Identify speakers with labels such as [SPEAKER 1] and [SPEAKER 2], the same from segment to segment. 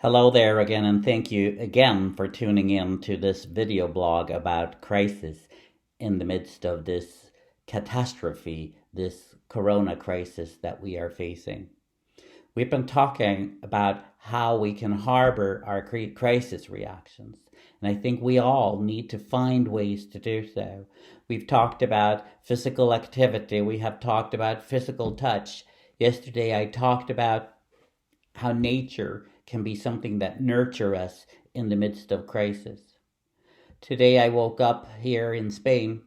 [SPEAKER 1] Hello there again, and thank you again for tuning in to this video blog about crisis in the midst of this catastrophe, this corona crisis that we are facing. We've been talking about how we can harbor our crisis reactions, and I think we all need to find ways to do so. We've talked about physical activity, we have talked about physical touch. Yesterday, I talked about how nature can be something that nurture us in the midst of crisis. Today I woke up here in Spain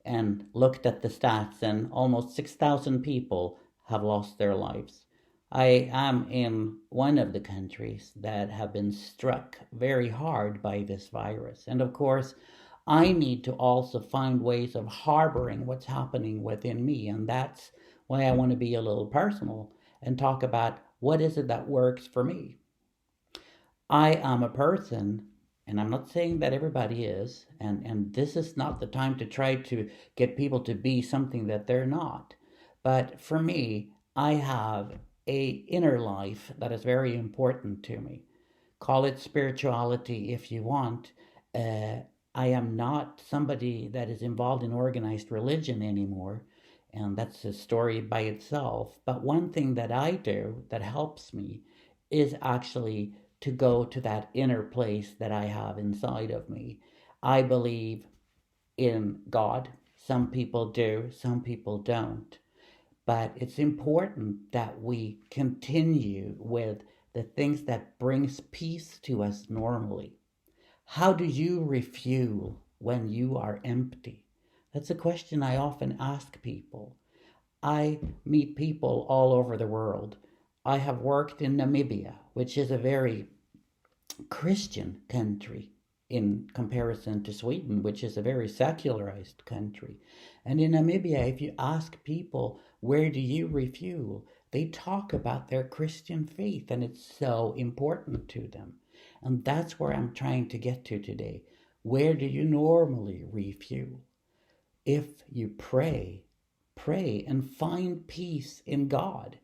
[SPEAKER 1] and looked at the stats, and almost 6,000 people have lost their lives. I am in one of the countries that have been struck very hard by this virus. And of course, I need to also find ways of harboring what's happening within me. And that's why I want to be a little personal and talk about what is it that works for me. I am a person, and I'm not saying that everybody is, and this is not the time to try to get people to be something that they're not. But for me, I have a inner life that is very important to me. Call it spirituality if you want. Uh, I am not somebody that is involved in organized religion anymore, and that's a story by itself. But one thing that I do that helps me is actually to go to that inner place that I have inside of me. I believe in God. Some people do, some people don't. But it's important that we continue with the things that brings peace to us normally. How do you refuel when you are empty? That's a question I often ask people. I meet people all over the world. I have worked in Namibia, which is a very Christian country in comparison to Sweden, which is a very secularized country. And in Namibia, if you ask people, where do you refuel? They talk about their Christian faith, and it's so important to them. And that's where I'm trying to get to today. Where do you normally refuel? If you pray, pray and find peace in God.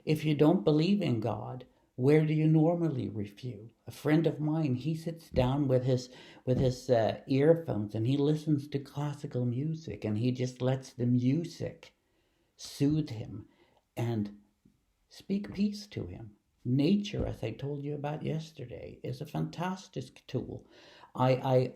[SPEAKER 1] If you don't believe in God, where do you normally refuel? A friend of mine, he sits down with his earphones and he listens to classical music, and he just lets the music soothe him and speak peace to him. Nature, as I told you about yesterday, is a fantastic tool. I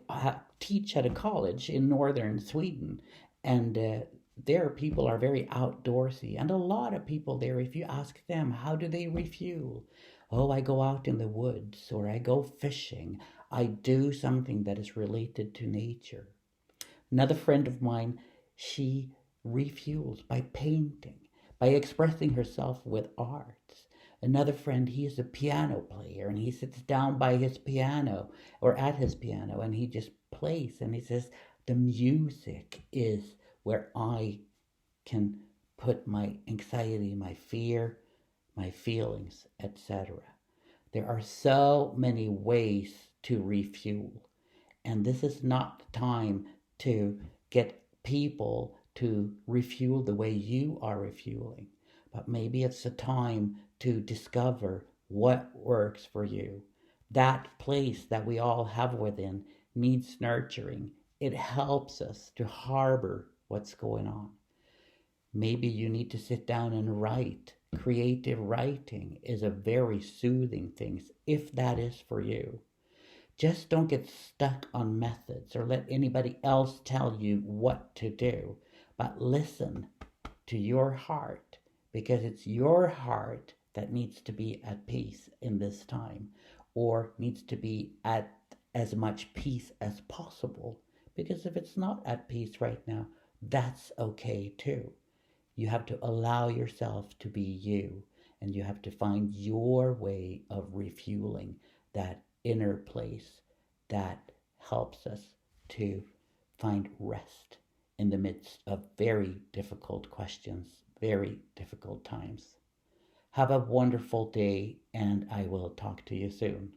[SPEAKER 1] teach at a college in northern Sweden, and there people are very outdoorsy. And a lot of people there, if you ask them, how do they refuel? Oh, I go out in the woods, or I go fishing. I do something that is related to nature. Another friend of mine, she refuels by painting, by expressing herself with arts. Another friend, he is a piano player, and he sits down by his piano or at his piano, and he just plays, and he says, the music is where I can put my anxiety, my fear, my feelings, etc. There are so many ways to refuel. And this is not the time to get people to refuel the way you are refueling. But maybe it's a time to discover what works for you. That place that we all have within needs nurturing. It helps us to harbor what's going on. Maybe you need to sit down and write. Creative writing is a very soothing thing if that is for you. Just don't get stuck on methods or let anybody else tell you what to do, but listen to your heart, because it's your heart that needs to be at peace in this time, or needs to be at as much peace as possible. Because if it's not at peace right now, that's okay too. You have to allow yourself to be you, and you have to find your way of refueling that inner place that helps us to find rest in the midst of very difficult questions, very difficult times. Have a wonderful day, and I will talk to you soon.